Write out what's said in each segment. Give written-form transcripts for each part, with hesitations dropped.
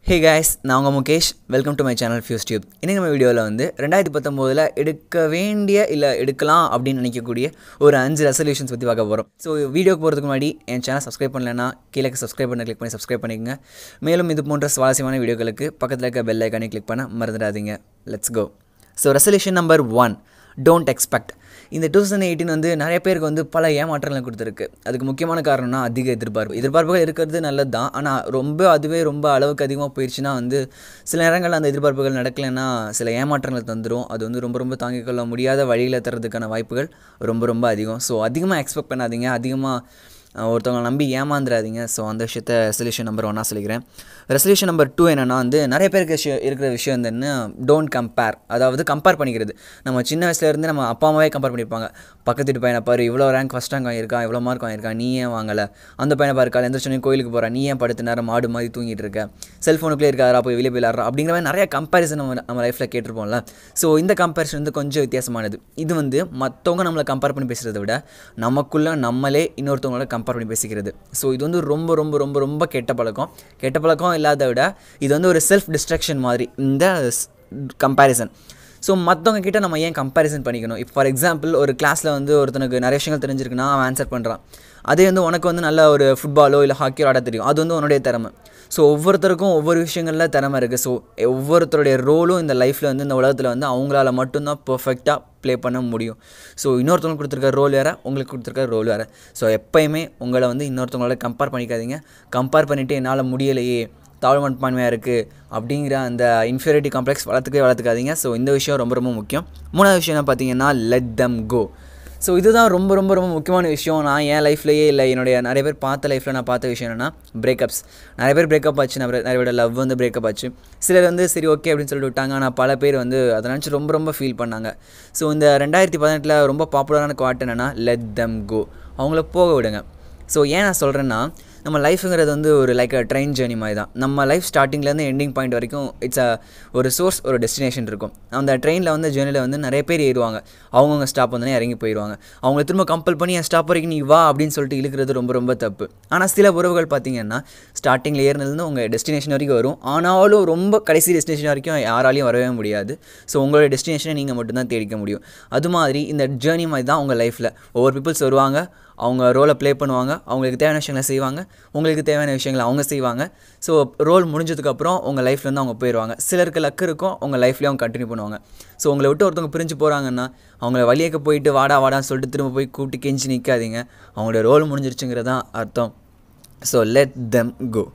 Hey guys, நான் உங்கள் Mukesh. Welcome to my channel FuseTube. இன்றைக்கி நம்ம வீடியோவில் வந்து 2019 எடுக்க வேண்டிய இல்லை எடுக்கலாம் அப்படின்னு நினைக்கக்கூடிய ஒரு 5 ரெசல்யூஷன்ஸ் பற்றி பார்க்க போகிறோம். ஸோ வீடியோக்கு போகிறதுக்கு முன்னாடி என் சேனல் சப்ஸ்கிரைப் பண்ணலைன்னா கீழே சப்ஸ்கிரைப் பண்ண கிளிக் பண்ணி சப்ஸ்கிரைப் பண்ணிக்கோங்க. மேலும் இது போன்ற சுவாரஸ்யமான வீடியோக்களுக்கு பக்கத்தில் இருக்க பெல் ஐக்கானை கிளிக் பண்ண மறந்துடாதீங்க. Let's go. So resolution number 1, don't expect. இந்த 2018 வந்து நிறைய பேருக்கு வந்து பல ஏமாற்றங்களை கொடுத்துருக்கு. அதுக்கு முக்கியமான காரணம்னா அதிக எதிர்பார்ப்புகள் இருக்கிறது நல்லது தான். ஆனால் அதுவே ரொம்ப அளவுக்கு அதிகமாக போயிடுச்சுன்னா வந்து சில நேரங்களில் அந்த எதிர்பார்ப்புகள் நடக்கலைன்னா சில ஏமாற்றங்களை தந்துடும். அது வந்து ரொம்ப தாங்கிக் கொள்ள முடியாத வழியில் தரதுக்கான வாய்ப்புகள் ரொம்ப அதிகம். ஸோ அதிகமாக எக்ஸ்பெக்ட் பண்ணாதீங்க, அதிகமாக ஒருத்தவங்களை நம்பி ஏமாந்துடாதீங்க. ஸோ அந்த விஷயத்தை ரெசல்யூஷன் நம்பர் 1 சொல்லிக்கிறேன். ரெசல்யூஷன் நம்பர் 2 என்னென்னா வந்து நிறைய பேருக்கு இருக்கிற விஷயம் வந்து டோன்ட் கம்பேர். அதாவது கம்பேர் பண்ணிக்கிறது. நம்ம சின்ன வயசுலேருந்து நம்ம அப்பா அம்மாவே கம்பேர் பண்ணியிருப்பாங்க. பக்கத்து வீட்டு பையனை பாரு, இவ்வளோ ரேங்க் ஃபஸ்ட் ரேங்க் வாங்கியிருக்கான், இவ்வளோ மார்க் வாங்கியிருக்கான், நீ ஏன் வாங்கலை? அந்த பையனை பாரு, காலை எந்திரிச்சோன்னே கோயிலுக்கு போகிறான், நீ ஏன் படுத்து நேரம் மாடு மாதிரி தூங்கிட்டு இருக்க? செல்ஃபோனுக்குள்ளே இருக்காரா, போய் வெளியே போயிடறா? அப்படிங்கிற மாதிரி நிறைய கம்பேரிசன் நம்ம லைஃப்பில் கேட்டிருப்போம்ல. ஸோ இந்த கம்பேரிசன் வந்து கொஞ்சம் வித்தியாசமானது. இது வந்து மற்றவங்க நம்மளை கம்பேர் பண்ணி பேசுகிறத விட நமக்குள்ளே நம்மளே இன்னொருத்தவங்களோட கம்பேர் பண்ணி பேசிக்கிறது. ஸோ இது வந்து ரொம்ப கெட்ட பழக்கம் இல்லாத விட இது வந்து ஒரு செல்ஃப் டிஸ்ட்ரக்ஷன் மாதிரி இந்த கம்பேரிசன். ஸோ மற்றவங்க கிட்ட நம்ம ஏன் கம்பேரிசன் பண்ணிக்கணும்? இப்போ ஃபார் எக்ஸாம்பிள் ஒரு கிளாஸில் வந்து ஒருத்தனுக்கு நிறைய விஷயங்கள் தெரிஞ்சிருக்குன்னா அவன் ஆன்சர் பண்ணுறான். அதே வந்து உனக்கு வந்து நல்ல ஒரு ஃபுட்பாலோ இல்லை ஹாக்கியோ ஆட தெரியும். அது வந்து உன்னுடைய திறமை. ஸோ ஒவ்வொருத்தருக்கும் ஒவ்வொரு விஷயங்களில் திறமை இருக்குது. ஸோ ஒவ்வொருத்தருடைய ரோலும் இந்த லைஃப்பில் வந்து இந்த உலகத்தில் வந்து அவங்களால மட்டும்தான் பர்ஃபெக்டாக ப்ளே பண்ண முடியும். ஸோ இன்னொருத்தவங்களுக்கு கொடுத்துருக்க ரோல் வேறு, உங்களுக்கு கொடுத்துருக்க ரோல் வேறு. ஸோ எப்போயுமே உங்களை வந்து இன்னொருத்தவங்களோட கம்பேர் பண்ணிக்காதீங்க. கம்பேர் பண்ணிவிட்டு என்னால் முடியலையே, தாழ்மனப்பான்மையாக இருக்குது அப்படிங்கிற அந்த இன்ஃபீரியாரிட்டி காம்ப்ளெக்ஸ் வளர்த்துக்காதீங்க. ஸோ இந்த விஷயம் ரொம்ப முக்கியம். 3வது விஷயம் என்ன பார்த்தீங்கன்னா, லெட் தம் கோ. ஸோ இதுதான் ரொம்ப முக்கியமான விஷயம். நான் என் லைஃப்லேயே இல்லை, என்னுடைய நிறைய பேர் பார்த்த லைஃப்பில் நான் பார்த்த விஷயம் என்னென்னா பிரேக்கப்ஸ். நிறைய பேர் பிரேக்கப் ஆச்சு, நிறைய பேர் லவ் வந்து பிரேக்கப் ஆச்சு. சிலர் வந்து சரி ஓகே அப்படின்னு சொல்லிட்டு விட்டாங்க. ஆனால் பல பேர் வந்து அதை நினச்சி ரொம்ப ஃபீல் பண்ணாங்க. ஸோ இந்த 2018 ரொம்ப பாப்புலரான குவாட் என்னென்னா லெட் தம் கோ. அவங்கள போக விடுங்க. ஸோ ஏன் நான் சொல்கிறேன்னா, நம்ம லைஃபுங்கிறது வந்து ஒரு லைக் ட்ரெயின் ஜேர்னி மாதிரி தான். நம்ம லைஃப் ஸ்டார்டிங்லேருந்து எண்டிங் பாயிண்ட் வரைக்கும் ஒரு சோர்ஸ், ஒரு டெஸ்டினேஷன் இருக்கும். அந்த ட்ரெயினில் வந்து ஜேர்னியில் வந்து நிறைய பேர் ஏறுவாங்க. அவங்கவுங்க ஸ்டாப் வந்தோடனே இறங்கி போயிடுவாங்க. அவங்கள திரும்ப கம்பல் பண்ணி என் ஸ்டாப் வரைக்கும் நீ வா அப்படின்னு சொல்லிட்டு இழுக்கிறது ரொம்ப தப்பு. ஆனால் சில உறவுகள் பார்த்திங்கன்னா ஸ்டார்டிங்கில் ஏறினதுலேருந்து உங்கள் டெஸ்டினேஷன் வரைக்கும் வரும். ஆனாலும் ரொம்ப கடைசி டெஸ்டினேஷன் வரைக்கும் யாராலையும் வரவே முடியாது. ஸோ உங்களோட டெஸ்டினேஷனை நீங்கள் மட்டும்தான் தேடிக்க முடியும். அது மாதிரி இந்த ஜேர்னி மாதிரி தான் உங்கள் லைஃப்பில் ஒவ்வொரு பீப்புள்ஸ் வருவாங்க, அவங்க ரோலை ப்ளே பண்ணுவாங்க, அவங்களுக்கு தேவையான விஷயங்களை செய்வாங்க, உங்களுக்கு தேவையான விஷயங்களை அவங்க செய்வாங்க. ஸோ ரோல் முடிஞ்சதுக்கப்புறம் உங்கள் லைஃப்லேருந்து அவங்க போயிடுவாங்க. சிலருக்கு லக்கு இருக்கும், உங்கள் லைஃப்லேயே அவங்க கண்டினியூ பண்ணுவாங்க. ஸோ உங்களை விட்டு ஒருத்தவங்க பிரிஞ்சு போகிறாங்கன்னா அவங்கள வழியேக்க போயிட்டு வாடான்னு சொல்லிட்டு திரும்ப போய் கூப்பிட்டு கெஞ்சி நிற்காதீங்க. அவங்களோட ரோல் முடிஞ்சிருச்சுங்கிறது தான் அர்த்தம். ஸோ லெட் தெம் கோ.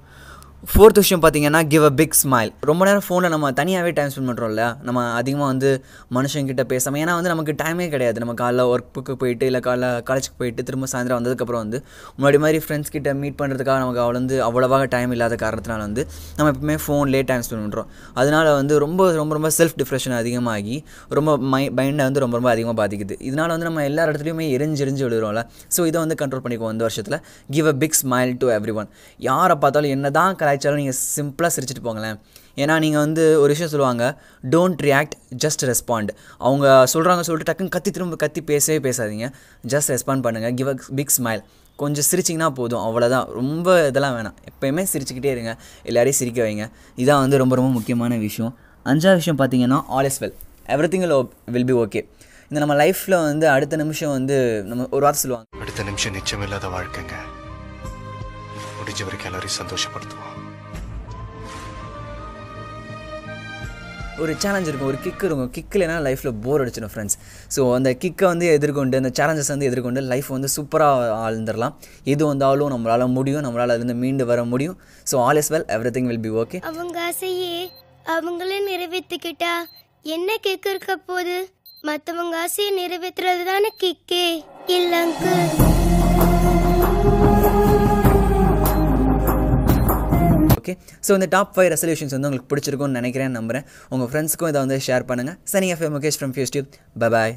4th விஷயம் பார்த்தீங்கன்னா, கிவ் அ பிக் ஸ்மைல். ரொம்ப நேரம் ஃபோனில் நம்ம தனியாகவே டைம் ஸ்பெண்ட் பண்ணுறோம்ல, நம்ம அதிகமாக வந்து மனுஷங்கிட்ட பேசாமல். ஏன்னா வந்து நமக்கு டைமே கிடையாது. நம்ம காலைல ஒர்க்குக்கு போயிட்டு இல்லை காலேஜுக்கு போயிட்டு திரும்ப சாயந்தரம் வந்ததுக்கப்புறம் வந்து முன்னாடி மாதிரி ஃப்ரெண்ட்ஸ் கிட்ட மீட் பண்ணுறதுக்காக நமக்கு அவ்வளோவாக டைம் இல்லாத காரணத்தினால வந்து நம்ம எப்பவுமே ஃபோன்லேயே டைம் ஸ்பெண்ட் பண்ணுறோம். அதனால் வந்து ரொம்ப செல்ஃப் டிப்ரெஷன் அதிகமாகி ரொம்ப மைண்டை வந்து ரொம்ப அதிகமாக பாதிக்குது. இதனால் வந்து நம்ம எல்லா இடத்துலையுமே எரிஞ்சு விழுறோம்ல. ஸோ இதை வந்து கண்ட்ரோல் பண்ணிக்குவோம் இந்த வருஷத்தில். Give a big smile to everyone. யாரை பார்த்தாலும் என்ன தான் கலாய்ச்சாலும் நீங்கள் சிம்பிளாக சிரிச்சிட்டு போங்களேன். ஏன்னா நீங்கள் வந்து ஒரு விஷயம் சொல்லுவாங்க, டோன்ட் ரியாக்ட், ஜஸ்ட் ரெஸ்பாண்ட். அவங்க சொல்லிட்டு டக்குன்னு திரும்ப பேசவே பேசாதீங்க. ஜஸ்ட் ரெஸ்பாண்ட் பண்ணுங்கள். Give a big smile. கொஞ்சம் சிரிச்சிங்கன்னா போதும், அவ்வளோதான். ரொம்ப இதெல்லாம் வேணாம். எப்போயுமே சிரிச்சுக்கிட்டே இருங்க, எல்லாரையும் சிரிக்க வைங்க. இதான் வந்து ரொம்ப முக்கியமான விஷயம். 5வது விஷயம் பார்த்தீங்கன்னா, all is well, everything will be okay. இந்த நம்ம லைஃப்பில் வந்து அடுத்த நிமிஷம் வந்து நம்ம ஒரு வார்த்தை சொல்லுவாங்க, அடுத்த நிமிஷம் நிச்சயம் இல்லாத வாழ்க்கைங்க, முடிஞ்ச வரைக்கும் எல்லாரையும் சந்தோஷப்படுத்துவோம். ஒரு சேலஞ்ச் இருக்கும், ஒரு கிக் இருக்கும். கிக் இல்லைனா லைஃப்பில் போர் அடிச்சிடும் ஃப்ரெண்ட்ஸ். ஸோ அந்த கிக்கை வந்து எதிர்கொண்டு, அந்த சேலஞ்சஸ் வந்து எதிர்கொண்டு லைஃப் வந்து சூப்பராக ஆழ்ந்துடலாம். எது வந்தாலும் நம்மளால் முடியும், நம்மளால் அதுலேருந்து மீண்டு வர முடியும். So all is well, everything will be okay. அவங்க ஆசையே அவங்களே நிறைவேற்றிக்கிட்டா என்ன கிக் இருக்க போது? மற்றவங்க ஆசையை நிறைவேற்றுறது தானே கிக்கே இல்லைங்க. ஓகே. ஸோ இந்த டாப் 5 ரெசல்யூஷன்ஸ் வந்து உங்களுக்கு பிடிச்சிருக்கும்னு நினைக்கிறேன், நம்புகிறேன். உங்கள் ஃப்ரெண்ட்ஸுக்கும் இதை வந்து ஷேர் பண்ணுங்கள். Signing off Mukesh from FuseTube. By.